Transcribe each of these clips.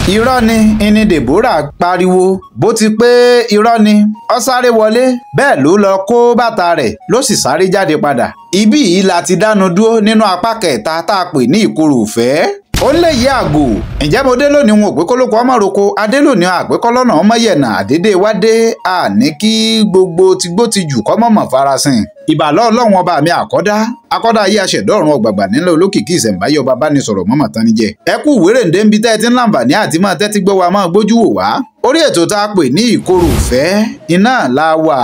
irọ́ ni ìní Deborah pariwo bó ti pé irọ́ ni ó sáré wọlé bẹ́ẹ̀ ló lọ kó bàtà rẹ̀ ló sì sáré jáde padà. Ibí yìí la ti dánu dúró nínú apá kẹta tá a pè ní ìkorò ìfẹ́. Ó lè yí àgò ǹjẹ́ mo dé lónìí wọn ò pé kólókó ọmọ roko adé lónìí àpékọ́ lọ́nà ọmọ yẹ̀nà àdédé wádé àní kí gbogbo tìgbó ti jù kọ́ mọ̀mọ́ farasin. Ìbàlọ́ ọlọ́run ọba mi akọ́dá ayé aṣẹ̀dọ́run ọgbàgbà nílẹ̀ olókìkí ìṣẹ̀ǹbáyé ọba bá ní sọ̀rọ̀ mọ́mọ́ tán níjẹ́. Ẹ kú wérèǹdé ń bi tẹ́ ẹ ti ń láǹfààní àti máa tẹ́tí gbọ́ wa máa gbójú wò wá. Orí ètò tá a pè ní ìkorò ìfẹ́ iná la wà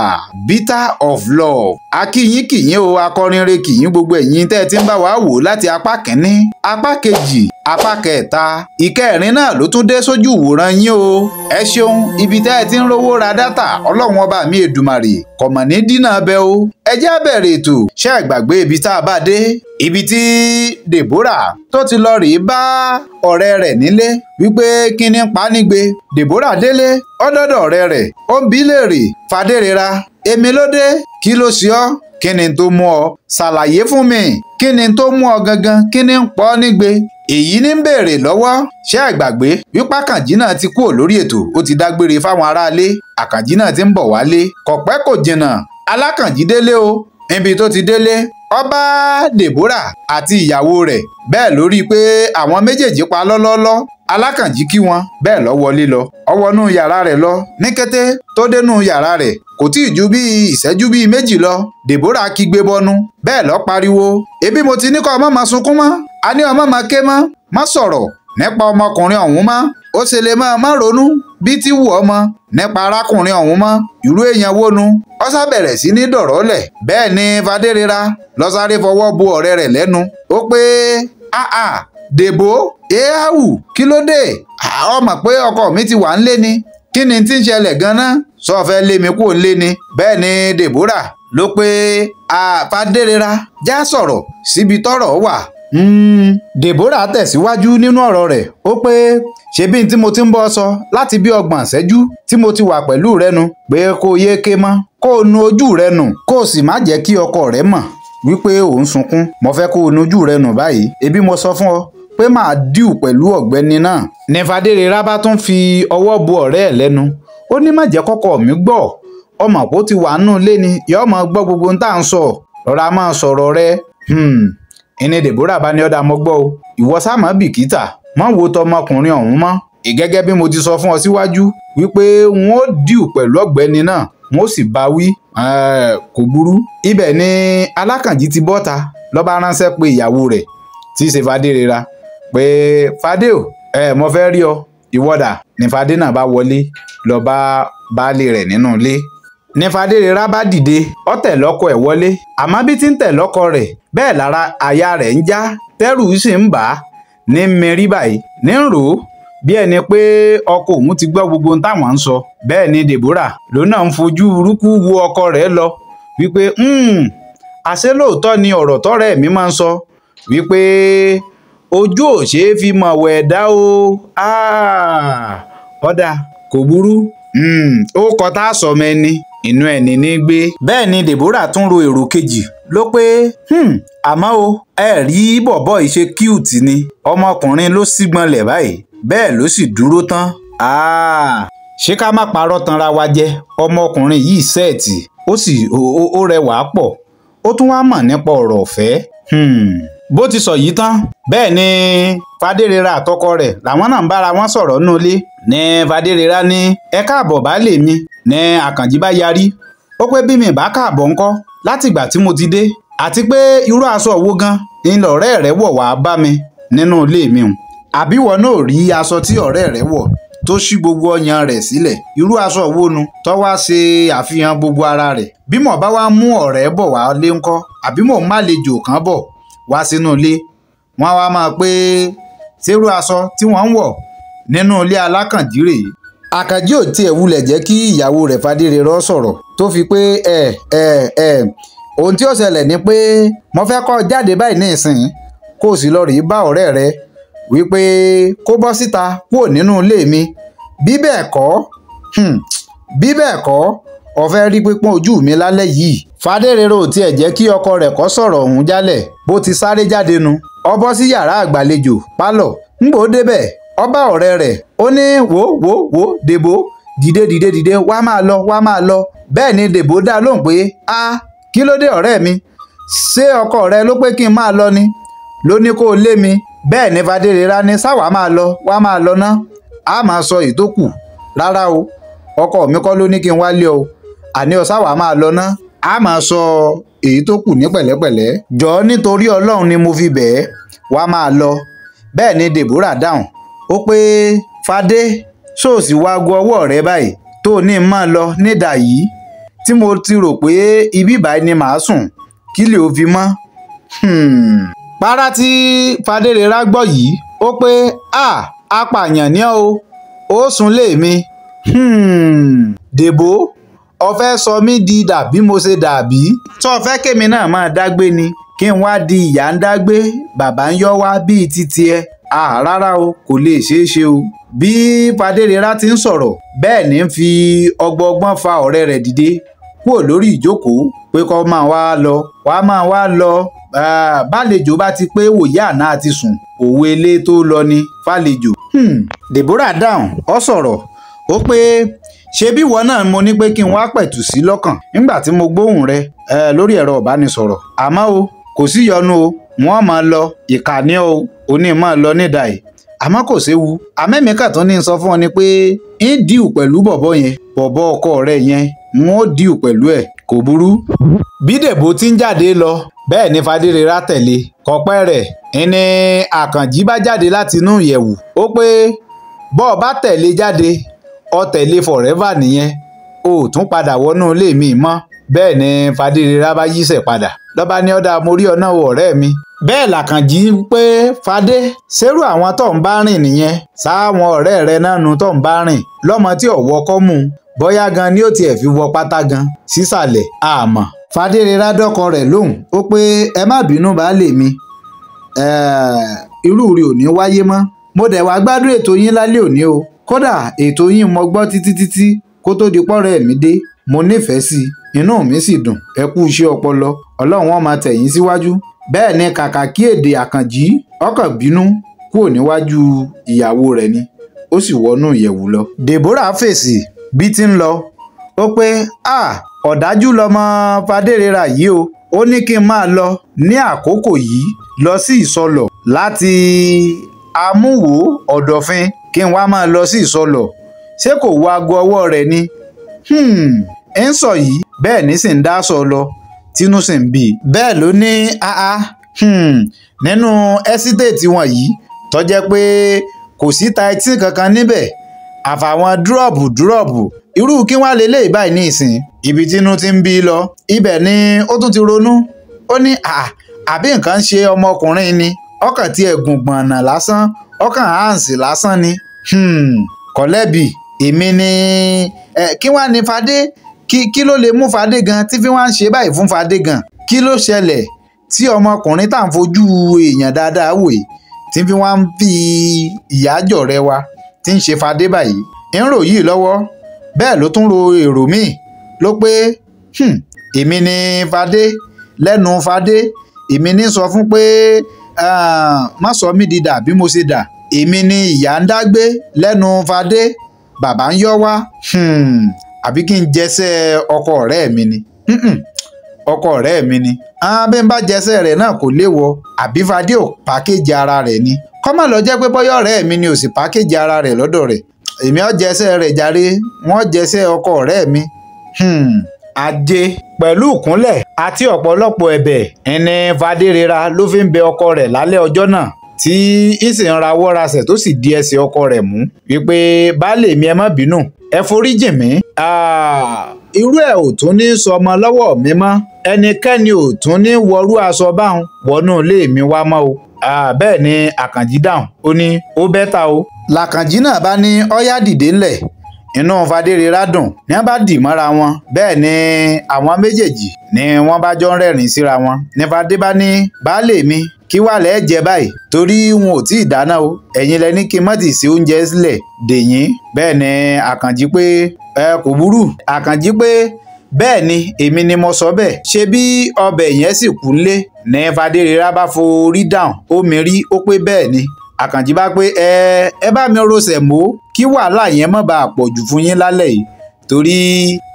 bitter of love. Akíyín kìyín o akọrinre kìyín gbogbo ẹ̀yin tẹ́ ẹ ti ń bá wa wò láti apá kìíní apá kejì apá kẹta ìkẹrin náà ló tún dé sójú ìwòran yín o. Ẹ ṣeun ibi tẹ́ ẹ ti ń rówó ra dátà ọlọ́run ọba mi Èdùmàrè kọ̀mọ̀ ní dínà bẹ́ o. Ẹ jẹ́ á bẹ̀rẹ̀ ètò ṣé ẹ gbàgbé ibi tá a bá dé ibi tí Deborah tó ti lọ rèé bá ọ̀rẹ́ rẹ̀ nílé wípé kí ni pa nígbe. Deborah délé ọdọọdọ ọ̀rẹ́ rẹ̀ ó ń bi léèrè Fadérera èmi ló dé kí ló ṣe ọ́ kí ni tó mú ọ ṣàlàyé fún mi kí ni tó mú ọ gangan kí ni ń pọ́ nígbe. Èyí ní ń béèrè lọ́wọ́ ṣé àgbàgbé wípé Àkànjí náà ti kúrò lórí ètò ó ti dágbére fáwọn aráalé Àkànjí náà ti ń bọ̀ wálé kọ̀pẹ́ kò jìnnà Alákànjí délé o níbi tó ti délé ó bá Deborah àti ìyàwó rẹ̀ bẹ́ẹ̀ lórí pé àwọn méjèèjì pa lọ́lọ́lọ́ Alákànjí kí wọn bẹ́ẹ̀ lọ wọlé lọ ó wọnú yàrá rẹ̀ lọ ní kété tó dénú yàrá rẹ̀ kò tí ì ju bí ìṣẹ́jú bíi méjì lọ Deborah kígbe bọnu bẹ́ẹ̀ lọ pariwo ebi mo ti ní kọ́ ọmọ máa sunkún mọ́ a ní ọmọ máa ké mọ́ má sọ̀rọ̀ nípa ọmọkùnrin ọ̀hún mọ́ ó ṣe lè má ronú bí tí wù ọmọ nípa arákùnrin ọ̀hún mọ́ irú èèyàn wo nu ó sá bẹ̀rẹ̀ sí ní dọ̀rọ̀lẹ̀ bẹ́ẹ̀ ni Fadérera lọ sáré fọwọ́ bo ọ̀rẹ́ rẹ̀ lẹ́nu ó pé Dèbò éhàwù kí ló dé ọ mọ̀ pé ọkọ mi ti wà ń lé ni kí ni tí ń ṣẹlẹ̀ gan-an sọ fẹ́ lé mi kúrò lé ni bẹ́ẹ̀ ni Deborah ló pé Fadérera já sọ̀rọ̀ síbi tọ́rọ̀ wà. Deborah tẹ̀síwájú nínú ọ̀rọ̀ rẹ̀ ó pé ṣebí tí mo ti ń bọ́ sọ láti bí 30 ìṣẹ́jú tí mo ti wà pẹ̀lú rẹ nu pé kó yé ké mọ́ kó o nu ojú rẹ nù kó o sì má jẹ́ kí ọkọ rẹ mọ̀ wípé ò ń sunkún mo fẹ́ kó o nu ojú rẹ nù báyìí ebi mo sọ fún ọ pé màá díù pẹ̀lú ọ̀gbẹ́ni náà. Ní Fadérera bá tún fi ọwọ́ bo ọ̀rẹ́ ẹ̀ lẹ́nu ó ní má jẹ́ kọ́kọ́ mi gbọ́ ọmọ kó ti wà nù lé ni yóò máa gbọ́ gbogbo ń tà ń sọ rọra máa sọ̀rọ̀ rẹ. Ìní Deborah bá ní ọ̀dà mọ́ gbọ́ o ìwọ sáà má bìkítà má wo tọmọkùnrin ọ̀hún mọ́ ìgẹ́gẹ́ bí mo ti sọ fún ọ síwájú wípé wọn ó díù pẹ̀lú ọ̀gbẹ́ni náà wọn ó sì bá wí kò burú. Ibẹ̀ ni Alákànjí ti bọ́ta ló bá ránṣẹ́ pé ìyàwó rẹ̀ tí í ṣe Fadérera pé Fadé o mo fẹ́ rí ọ ìwọ́dà ní Fadé náà bá wọlé lọ bá baálé rẹ̀ nínú ilé. Ní Fadérera bá dìde ó tẹ̀ lọ́kọ ẹ̀ wọlé àmọ́ bí tí ń tẹ̀ lọ́kọ rẹ̀ bẹ́ẹ̀ lára aya rẹ̀ ń já tẹ́rù sì ń bà á ní mẹ́rí báyìí ní ń rò ó bí ẹni pé ọkọ òun ti gbọ́ gbogbo ohun táwọn ń sọ. Bẹ́ẹ̀ ni Deborah ló náà ń fojú burúkú wo ọkọ rẹ̀ lọ wípé àṣé lóòótọ́ ni ọ̀rọ̀ tọ́rẹ́ mi máa ń sọ wípé ojú ò ṣeé fi mọ̀ wẹ̀dá o ọ̀dà kò burú ó kọ tá a sọmọ ẹni inú ẹni ní gbé. Bẹ́ẹ̀ ni Deborah tún ro èrò kejì ló pé àmọ́ o ẹ rí bọ̀bọ̀ ìṣe cute ni ọmọkùnrin ló sígbọnlẹ̀ báyìí bẹ́ẹ̀ ló sì dúró tán. Ṣé ká má parọ́ tanra wa jẹ ọmọkùnrin yìí sẹ́ẹ̀tì ó sì ó rẹwà pọ̀ ó tún wá mọ̀ nípa ọ̀rọ̀ ọ̀fẹ́. Bó ti sọ yìí tán bẹ́ẹ̀ ni Fadérera àtọkọ rẹ̀ làwọn náà ń bára wọn sọ̀rọ̀ nínú ilé. Ní Fadérera ní ẹ káàbọ̀ baálé mi ní Àkànjí bá yarí ó pé bí mi bá káàbọ̀ ńkọ́ látìgbà tí mo ti dé àti pé irú aṣọ wo gan ni ọ̀rẹ́ rẹ̀ wọ̀ wá bá mi nínú ilé mi hùn àbí wọn náà rí aṣọ tí ọ̀rẹ́ rẹ̀ wọ̀ tó ṣí gbogbo ọyàn rẹ̀ sílẹ̀ irú aṣọ wo nu tó wá ṣe àfihàn gbogbo ara rẹ̀ bí mo bá wá mú ọ̀rẹ́ bọ̀ wá lé ńkọ́ àbí mo má lè jò kán bọ̀ wá sínú ilé wọn wá máa pé ṣerú aṣọ tí wọ́n ń wọ̀ nínú ilé Alákànjí rèé. Àkànjí ò tiẹ̀ wulẹ̀ jẹ́ kí ìyàwó rẹ̀ Fadérera sọ̀rọ̀ tó fi pé ohun tí ó ṣẹlẹ̀ ni pé mo fẹ́ kó jáde báyìí ní ìsìn kó o sì lọ rí bá ọ̀rẹ́ rẹ wípé kó bọ́ síta kúrò nínú ilé mi bí bẹ́ẹ̀ kọ́ ó fẹ́ rí pípọ́n ojú mi lálẹ́ yìí. Fadérera ò tiẹ̀ jẹ́ kí ọkọ rẹ̀ kó sọ̀rọ̀ ọ̀hún jálẹ̀ bó ti sáré jáde nu ó bọ́ sí yàrá àgbàlejò pálọ̀ ńgbò débẹ̀ ó bá ọ̀rẹ́ rẹ̀ ó ní wò Dèbò dìde wá máa lọ bẹ́ẹ̀ ni Dèbò dá lóhùn pé kí ló dé ọ̀rẹ́ mi ṣé ọkọ rẹ ló pé kí n máa lọ ni ló ní kó lé mi bẹ́ẹ̀ ni Fadérera ní sáwà wá máa lọ ná a máa sọ èyí tó kù rárá o ọkọ mi kọ́ ló ní kí n wá lé o àní ọ sáwà máa lọ ná a máa sọ èyí tó kù ní pẹ̀lẹ́pẹ̀lẹ́ jọ̀ọ́ nítorí Ọlọ́run ni mo fi bẹ̀ẹ́ wá máa lọ bẹ́ẹ̀ ni Deborah dáhùn ó pé Fadé ṣóòsì wá aago ọwọ́ rẹ báyìí tó ní máa lọ nídà yìí tí mo ti rò pé ibí báyìí ni màá sùn kí lè ó fi mọ́. Párá tí Fadérera gbọ́ yìí ó pé apààyàn ni ọ́ ó sùn lé mi. Dèbò ó fẹ́ sọ mí di dàbí mo ṣe dàbí tó fẹ́ kémi náà máa dágbé ni kí n wá di ìyá ń dágbé bàbá ń yọ́ wá bíi títí ẹ rárá o kò lè ṣeé ṣe o. Bí Fadérera ti ń sọ̀rọ̀ bẹ́ẹ̀ ni ń fi ọgbọ́n fa ọ̀rẹ́ rẹ̀ dìde kúrò lórí ìjókòó pé kó máa wá lọ bálejò bá ti pé wòye àná àti sùn òwe ilé tó lọ ni fàlejò. Deborah dáhùn ó sọ̀rọ̀ ó pé ṣebí ìwọ náà mo ní pé kí n wá pẹ̀tù sí lọ́kàn nígbà tí mo gbóhùn rẹ lórí ẹ̀rọ ìbánisọ̀rọ̀ àmọ́ o kò sí yọnu o wọ́n máa lọ ìkànnì o òní máa lọ nídà yìí àmọ́ kò séwu àmẹ́mí kà tó ní sọ fún ọ ni pé ń díù pẹ̀lú bọ̀bọ̀ ọkọ rẹ yẹn wọn ó díù pẹ̀lú ẹ̀ kò burú. Bí Dèbò ti ń jáde lọ bẹ́ẹ̀ ni Fadérera tẹ̀lé kọ̀pẹ́ rẹ̀ ẹni Àkànjí bá jáde láti inú ìyẹ̀wù ó pé bọ́ọ̀ bá tẹ̀lé jáde ọ tẹ̀lé forever nìyẹn o ò tún padà wọnú ilé mi mọ́. Bẹ́ẹ̀ ni Fadérera bá yíṣẹ̀ padà lọ́ba ní ọ̀dà mo rí ọ̀nà ọ̀rẹ́ mi. Bẹ́ẹ̀ l'Àkànjí pé Fadé ṣerú àwọn tó ń bá rìn nìyẹn sáwọn ọ̀rẹ́ rẹ náà nu tó ń bá rìn lọ́mọ tí ọ̀wọ́ kọ́ mú bóyá gan ni ó tiẹ̀ fi wọ pátá gan sísàlẹ̀ àmọ́. Fadérera dọ́kọ rẹ̀ lóhùn ó pé ẹ má bínú baálé mi irú rí ò ní wáyé mọ́ mo dẹ̀ wá gbádùn ètò yín lálẹ́ òní o kódà ètò yín mo gbọ́ títí kó tó di pọ́rẹ́ mi dé mo nífẹ̀ẹ́ sí inú mi sì dùn ẹ kú iṣẹ́ ọpọlọ Ọlọ́run wọn máa tẹ̀yìn síwájú. Bẹ́ẹ̀ ni kàkà kí èdè Àkànjí ọkàn bínú kúrò níwájú ìyàwó rẹ̀ ni ó sì wọnú ìyẹ̀wù lọ. Deborah fèsì bí ti ń lọ ó pé ọ̀dájú lọmọ Fadérera yìí o ó ní kí n máa lọ ní àkókò yìí lọ sí ìsọlọ̀ láti Amúwò Ọ̀dọ̀fin kí n wá máa lọ sí ìsọlọ̀ ṣé kò wo aago ọwọ́ rẹ̀ ni ń sọ yìí bẹ́ẹ̀ ní sì ń dá sọ lọ tínú sì ń bí bẹ́ẹ̀ ló ní nínú ẹ́sítéètì wọn yìí tó jẹ́ pé kò sí taití kankan níbẹ̀ àfàwọn dúrọ̀bù irú kí wọ́n lè léyìí báyìí ní ìsìn ibi tínú ti ń bí lọ ibẹ̀ ni ó tún ti ronú ó ní àbí nǹkan ṣe ọmọkùnrin ni ọkàn tí ẹ̀gùn gbọ̀nà lásán ọkàn háǹsì lásán ni kọ̀lẹ́bì èmi ni kí wọ́n ní Fadé kí ló lè mú Fadé gan tí fi wá ń ṣe báyìí fún Fadé gan kí ló ṣẹlẹ̀ tí ọmọkùnrin tá à ń fojú èèyàn dáadáa wò yìí tí fi wá ń fi ìyájọ́ rẹ wa tí ń ṣe Fadé báyìí ń rò yìí lọ́wọ́ bẹ́ẹ̀ ló tún ro èrò míì ló pé èmi ni Fadé lẹ́nu Fadé èmi ní sọ fún pé má sọ mí di dà bí mo ṣe dà èmi ni ìyá ń dágbé lẹ́nu Fadé bàbá ń yọ́ wá àbí kí n jẹsẹ́ ọkọ ọ̀rẹ́ mi ni ọkọ ọ̀rẹ́ mi ni bí n bá jẹsẹ́ rẹ̀ náà kò léwọ àbí Fadé ò pàkéjì ara rẹ̀ ni kọ́mọ̀ lọ jẹ́ pé bọ́yọ̀ ọ̀rẹ́ mi ni ò sì pàkéjì ara rẹ̀ lọ́dọ̀ rẹ̀ èmi ò jẹsẹ́ rẹ̀ jàre wọ́n jẹsẹ́ ọkọ ọ̀rẹ́ mi. Ajé pẹ̀lú ìkúnlẹ̀ àti ọ̀pọ̀lọpọ̀ ẹ̀bẹ̀ ẹni Fadérera ló fi ń bẹ ọkọ rẹ̀ lálẹ́ ọjọ́ náà tí ìsìn rawọ́ rasẹ̀ tó sì di ẹsẹ̀ ọkọ rẹ̀ mú wípé baálé mi ẹ má bínú ẹ foríjìn mí irú ẹ̀ ò tún ní sọmọ lọ́wọ́ mi mọ́ ẹnikẹ́ni ò tún ní wọrú aṣọ báwọn wọnú ilé mi wá mọ́ o bẹ́ẹ̀ ni Àkànjí dáhùn ó ní ó bẹ́tà o. Làkànjí náà bá ní ọ̀yá dìde ńlẹ̀ inú Fadérera dùn ní wọ́n bá dì mọ́ra wọn bẹ́ẹ̀ ni àwọn méjèèjì ni wọ́n bá jọ ń rẹ́rìn síra wọn ní Fadé bá ní baálé mi kí wà lẹ́ẹ̀ jẹ báyìí torí wọn ò tí ì dáná o ẹ̀yin lẹ ní kí n má ti ṣe oúnjẹ sílẹ̀ dèyín bẹ́ẹ̀ ni Àkànjí pé kò burú Àkànjí pé bẹ́ẹ̀ ni èmi ni mo sọ bẹ́ẹ̀ ṣe bí ọbẹ̀ yẹn sì kú lé ní Fadérera bá forí dáhùn ó mi rí ó pé bẹ́ẹ̀ ni Àkànjí bá pé ẹ bá mi ro sẹ̀mó kí wàhálà yẹn má bàa pọ̀ jù fún yín lálẹ́ yìí torí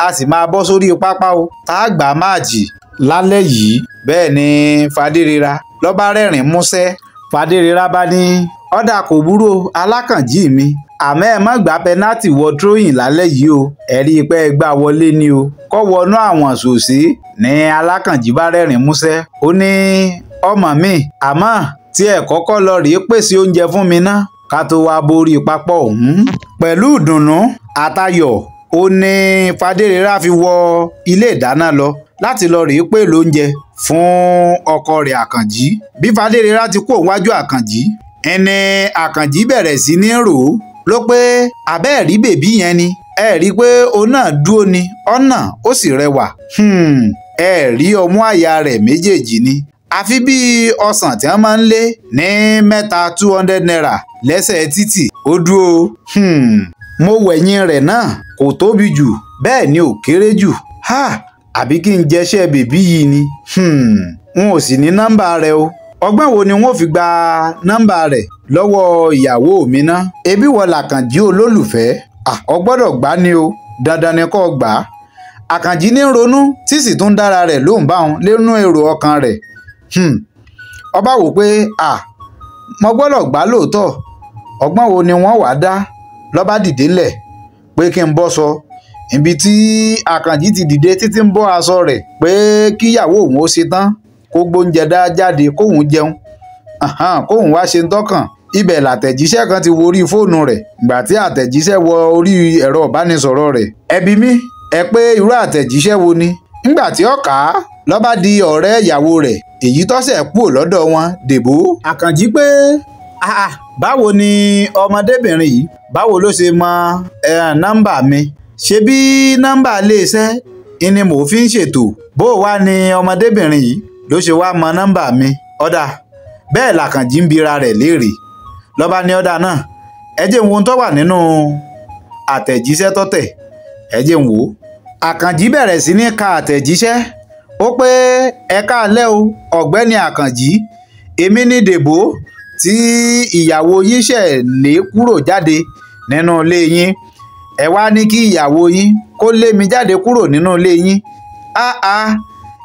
a sì máa bọ́ sórí pápá o tá a gbà máàjì lálẹ́ yìí. Bẹ́ẹ̀ ni Fadérera ló bá rẹ́rìn músẹ́. Fadérera bá ní ọ̀dà kò burú Alákànjí mi àmọ́ ẹ má gbá pẹ́nátì wọ tróyìn lálẹ́ yìí o ẹ rí i pé ẹ gbà wọlé ni o kọ́ wọnú àwọn sòsé. Ní Alákànjí bá rẹ́rìn músẹ́ ó ní ọmọ mi àmọ́ tí ẹ kọ́kọ́ lọ rèé pèsè oúnjẹ fún mi ná ká tó wá borí pápá ọ̀hún. Pẹ̀lú ìdùnnú àtayọ̀ ó ní Fadérera fi wọ ilé ìdáná lọ láti lọ rèé pè lóúnjẹ fún ọkọ rẹ̀ Àkànjí. Bí Fadérera ti kó wájú Àkànjí ẹni Àkànjí bẹ̀rẹ̀ sí ní rò ó ló pé àbẹ́ rí bèbí yẹn ni ẹ rí i pé òun náà dúró ni ọ̀nà ó sì rẹwà ẹ rí ọmú àyà rẹ̀ méjèèjì ni àfi bí ọsàn tí wọ́n máa ń lé ní mẹ́ta 200 naira lẹ́sẹ̀ títì ó dúró. Mo wẹ̀yìn rẹ̀ náà kò tóbi jù bẹ́ẹ̀ ni ò kéré jù àbí kí n jẹṣẹ́ bèbí yìí ni n ò sì ní nọ́mbà rẹ̀ o ọgbọ́n wo ni wọ́n fi gba nọ́mbà rẹ̀ lọ́wọ́ ìyàwó mi ná ebi wọ làkànjí olólùfẹ́ ọ gbọ́dọ̀ gbá ni o dandan ni kó gbà á. Àkànjí ní ronú tí sì tún dára rẹ̀ ló ń bá wọn lẹ́nu èrò ọkàn rẹ̀ ọba wò pé mo gbọ́dọ̀ gbá lóòótọ́ ọgbọ́n wo ni wọ́n wàá dá lọ́ba dìde ńlẹ̀ pé kí n bọ́ sọ ibi tí Àkànjí ti dìde títí ń bọ́ aṣọ rẹ̀ pé kíyàwó òun ó ṣe tán kó gbóúnjẹ dá jáde kóun jẹun kóun wá ṣe ń tọ́kàn. Ibẹ̀ làtẹ̀jíṣẹ́ kan ti wo orí fóònù rẹ̀ ìgbà tí àtẹ̀jíṣẹ́ wọ orí ẹ̀rọ ìbánisọ̀rọ̀ rẹ̀ ẹbí mi ẹ pé irú àtẹ̀jíṣẹ́ wo ni. Nígbà tí ó kà á ló bá di ọ̀rẹ́ ìyàwó rẹ̀ èyí tọ́sẹ̀ kúrò lọ́dọ̀ wọn Dèbó. Àkànjí pé báwo ni ọmọdébìnrin yìí báwo ló ṣe mọ nọ́mbà mi ṣe bí nọ́mbà iléeṣẹ́ ni mò ń fi ń ṣètò bó wá ní ọmọdébìnrin yìí ló ṣe wá mọ nọ́mbà mi. Ọ̀dà bẹ́ẹ̀ làkànjí ń bira rẹ̀ léèrè lọ́ba ní ọ̀dà náà ẹ jẹ́ n wo ohun tó wà nínú àtẹ̀jíṣẹ́ tọ́tẹ̀ ẹ jẹ́ n wò ó. Àkànjí bẹ̀rẹ̀ sí ní ka àtẹ̀jíṣẹ́ ó pé ẹ káalẹ́ o ọ̀gbẹ́ni Àkànjí èmi ní Dèbó tí ìyàwó yín ṣẹ̀ lé kúrò jáde nínú ilé yín ẹ wá ní kí ìyàwó yín kó lé mi jáde kúrò nínú ilé yín.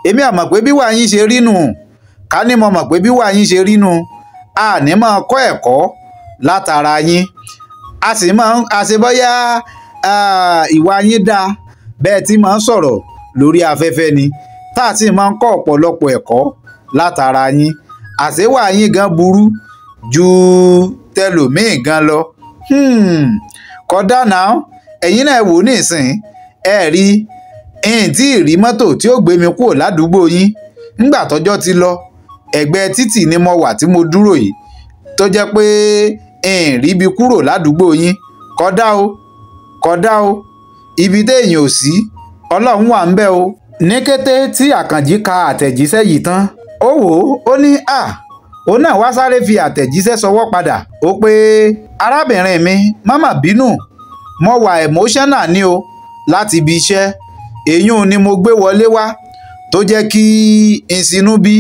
Èmi àmọ̀ pé bí wà yín ṣe rí nù ká ní mo mọ̀ pé bí wà yín ṣe rí nù a ní máa kọ́ ẹ̀kọ́ látara yín a sì máa àṣebọ́yá ìwà yín dáa bẹ́ẹ̀ tí máa ń sọ̀rọ̀ lórí afẹ́fẹ́ ni tá a sì máa ń kọ́ ọ̀pọ̀lọpọ̀ ẹ̀kọ́ látara yín àṣewà yín gan burú ju tẹlòmíì gan lọ. Kódà náà ẹ̀yin náà wò nísìn ẹ rí tí ìrí mọ́tò tí ó gbé mi kúrò ládùúgbò yín nígbà tọ́jọ́ ti lọ ẹ̀gbẹ́ títì ni mo wà tí mo dúró yìí tó jẹ́ pé ríbi kúrò ládùúgbò yín. Kódà o ibi téèyàn ò sí Ọlọ́run wà ń bẹ̀ o. Ní kété tí Àkànjí ka àtẹ̀jíṣẹ́ yìí tán ó wò ó ní òun náà wá sáré fi àtẹ̀jíṣẹ́ sọwọ́ padà ó pé arábìnrin mi má mà bínú mo wà emotional ní o láti ibi iṣẹ́ èyún ni mo gbé wọlé wá tó jẹ́ kí n sinú bí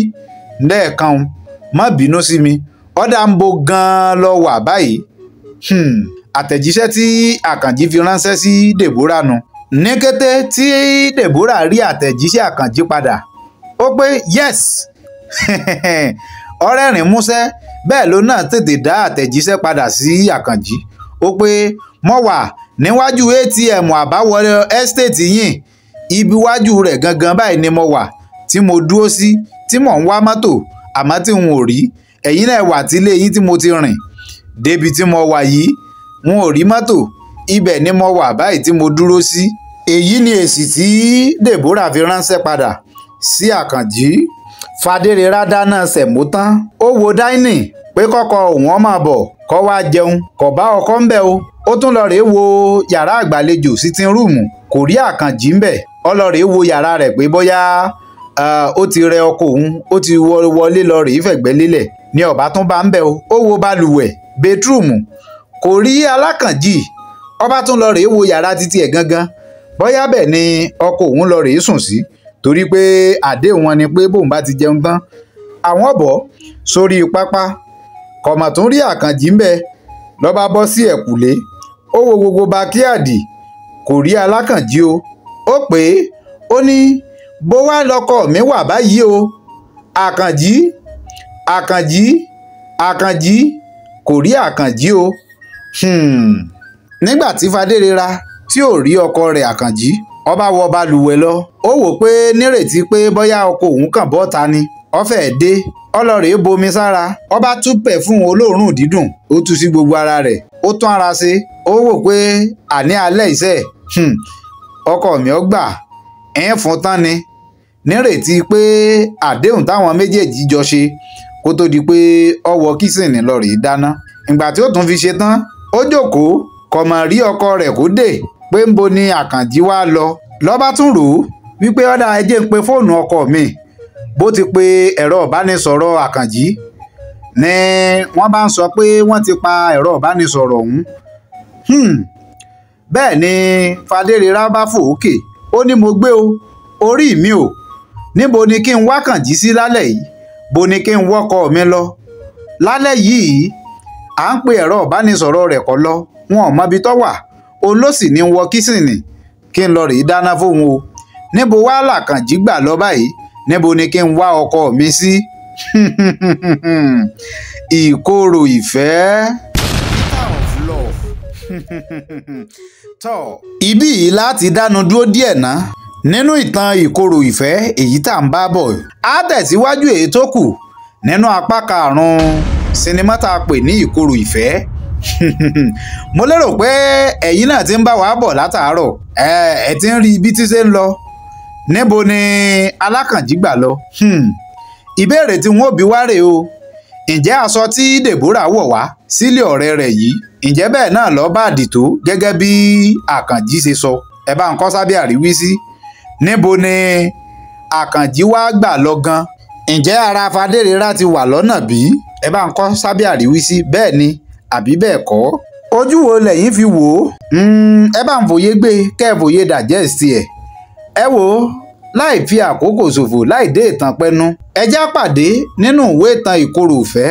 lẹ́ẹ̀kan má bínú sí mi ọ̀dà ń bo gan-an lọ wà báyìí. Àtẹ̀jíṣẹ́ tí Àkànjí fi ránṣẹ́ sí Dèbórà nu. Ní kété tí Dèbórà rí àtẹ̀jíṣẹ́ Àkànjí padà ó pé yes ọ̀rẹ́rìn músẹ́ bẹ́ẹ̀ ló náà tètè dá àtẹ̀jíṣẹ́ padà sí Àkànjí ó pé mo wà níwájú ATM àbáwọlé estate yìí ibi iwájú rẹ̀ gangan báyìí ni mo wà tí mo dúró sí tí mò ń wá mọ́tò àmọ́ tí n ò rí ẹ̀yin náà wà tílé yín tí mo ti rìn débi tí mo wà yìí n ò rí mọ́tò ibẹ̀ ni mo wà báyìí tí mo dúró sí. Èyí ni èsì tí Dèbórà fi ránṣẹ́ padà sí Àkànjí. Fadérera dáná sẹ̀mó tán ó wo dáínì pé kọ́kọ́ òun ọmọ bọ̀ kó wá jẹun kò bá ọkọ ń bẹ̀ o. Ó tún lọ rèé wo yàrá àgbàlejò sitting room kò rí Àkànjí ń bẹ̀ ó lọ rèé wo yàrá rẹ̀ pé bóyá ó ti rẹ ọkọ òun ó ti wọlé lọ rèé fẹ̀gbẹ́ lélẹ̀ ní ọ̀bá tún bá ń bẹ̀ o. Ó wo balùwẹ̀ bedroom kò rí Alákànjí ọba tún lọ rèé wo yàrá títí ẹ̀ gangan bóyá bẹ́ẹ̀ ni ọkọ òun lọ rèé sùn sí torí pé àdéhùn wọn ni pé bóun bá ti jẹun tán àwọn bọ̀ sórí pápá kọ̀mọ̀ tún rí àkànjí ń bẹ lọ́ba bọ́ sí ẹ̀kúlé ó wo gbogbo bákíyàdì kò rí alákànjí o ó pè é ó ní bó wá lọkọ mi wà báyìí o àkànjí àkànjí àkànjí kò rí àkànjí o. Nígbà tí Fadérera tí ò rí ọkọ rẹ̀ àkànjí ọba wọ balùwẹ̀ lọ ó wò pé nírètí pé bóyá ọkọ òun kàn bọ́ta ni ọfẹ́ dé ọlọ́rẹ̀ bomi sára ọba tún pẹ̀fúùmù olóòórùn dídùn ó tú sí gbogbo ara rẹ̀ ó tún ara ṣe ó wò pé àní alẹ́ ìṣe ọkọ mi ó gbà ẹ̀ ń fún tán ni nírètí pé àdéhùn táwọn méjèèjì jọ ṣe kó tó di pé ọwọ́ kìsìnì lọ rèé dáná ìgbà tí ó tún fi ṣe tán ó jókòó kọ̀mọ̀ rí ọkọ rẹ̀ kó dé pé ń bo ni àkànjí wá lọ lọ́ba tún rò ó wípé ọ̀dà ẹjẹ́ ń pe fóònù ọkọ mi bó ti pe ẹ̀rọ ìbánisọ̀rọ̀ àkànjí ni wọ́n bá ń sọ pé wọ́n ti pa ẹ̀rọ ìbánisọ̀rọ̀ ọ̀hún. Bẹ́ẹ̀ ni Fadérera bá fò òkè ó ní mo gbé o orí mi o níbo ni kí n wá kànjí sí lálẹ́ yìí bo ni kí n wọ́kọ mi lọ lálẹ́ yìí à ń pe ẹ̀rọ ìbánisọ̀rọ̀ rẹ̀ kọ́ lọ wọn ò mọbi tó wà òun ló sì ní wọ kìsìnì kí n lọ rèé dáná fóun o níbo wá làkànjí gbà lọ báyìí níbo ni kí n wá ọkọ mi sí. Ìkorò ìfẹ́. Tọ́ ibí yìí láti dánu dúró díẹ̀ ná nínú ìtàn ìkorò ìfẹ́ èyí tá à ń bá bọ̀ á tẹ̀síwájú èyí tó kù nínú apá karùn-ún sinimá tá a pè ní ìkorò ìfẹ́. Mo lérò pé ẹ̀yin náà ti ń bá wa bọ̀ látàárọ̀ ẹ ti ń rí ibi tí ṣe ń lọ níbo ni alákànjí gbà lọ. Ìbéèrè tí wọ́n bí wá rèé o ǹjẹ́ aṣọ tí Deborah wọ̀ wá sílé ọ̀rẹ́ rẹ̀ yìí ǹjẹ́ bẹ́ẹ̀ náà lọ bá àdìtò gẹ́gẹ́ bí àkànjí ṣe sọ ẹ bá ń kọ́ sábẹ́ àríwísí níbo ni àkànjí wá gbà lọ gan ǹjẹ́ ara Fadérera ti wà lọ́nà bí ẹ bá ń kọ́ sábẹ́ àríwísí bẹ́ẹ̀ ni àbí bẹ́ẹ̀ kọ́ ojú wo lẹ́yìn fi wò ó ẹ bá ń fòye gbé kẹ́ ẹ fòye digest ẹ wò ó láì fi àkókò ṣòfò láì dé ìtàn pẹ́nu ẹ já pàdé nínú ìwé ìtàn ìkorò ìfẹ́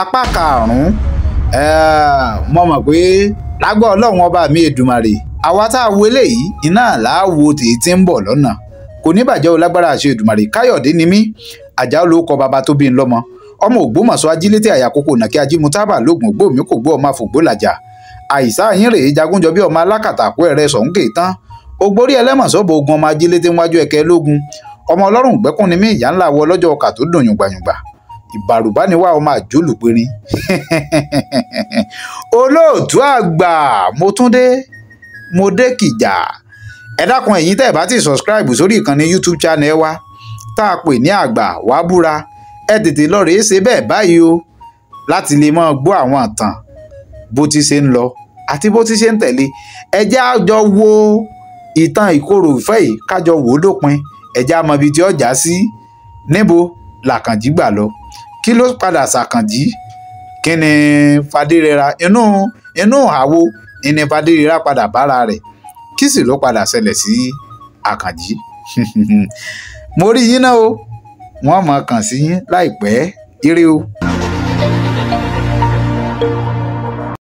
apá karùn-ún mo mọ̀ pé lágbọ́ ọlọ́run ọba mi Èdùmàrè àwa tá a wo eléyìí iná làáwo tèyí tí ń bọ̀ lọ́nà kò ní bàjẹ́ o lágbára àṣẹ Èdùmàrè Káyọ̀dé ni mí Àjàó ló kọ bàbá tó bí ń lọ́mọ ọmọ Ògbómọ̀ṣọ́ ajílété àyàkókò nàkí ajímútábà lóògùn ògbómi kò gbó ọmọ àfògbó làjà àìsá yín rèé jagunjọ bí ọmọ alákàtà àpò ẹ̀rẹ́ sọ̀ǹkè tán ògbórí ẹlẹ́mọ̀sọ́bọ̀ ogun ọmọ ajílété wájú ẹ̀kẹ́ lógun ọmọ ọlọ́run gbẹ́kùn ni mí ìyá ńlá wọ lọ́jọ́ ọkà tó dùn yùngbàyùngbà ìbàrùbá ni wá ọmọ àjólùpẹ̀rin olóòtú àgbà mo tún dé mo dé kìjà ẹ dákun ẹ̀yin tẹ́ ẹ bá ti subscribe sórí ìkànnì YouTube channel wa tá a pè ní àgbà wá búra ẹ tètè lọ rèé ṣe bẹ́ẹ̀ báyìí o láti lè máa gbọ́ àwọn ìtàn bó ti ṣe ń lọ àti bó ti ṣe ń tẹ̀lé ẹ jẹ́ á jọ wo ìtàn ìkorò ìfẹ́ yìí kájọ wò ó dópin ẹ jẹ́ á mọ ibi tí ó já sí níbo làkànjí gbà lọ kí ló padà ṣàkànjí kí ni Fadérera inú àwo ni Fadérera padà bára rẹ̀ kí sì ló padà ṣẹlẹ̀ sí àkànjí. Mo rí yín náà o wọ́n mọ̀ kàn sí yín láìpẹ́ ire o.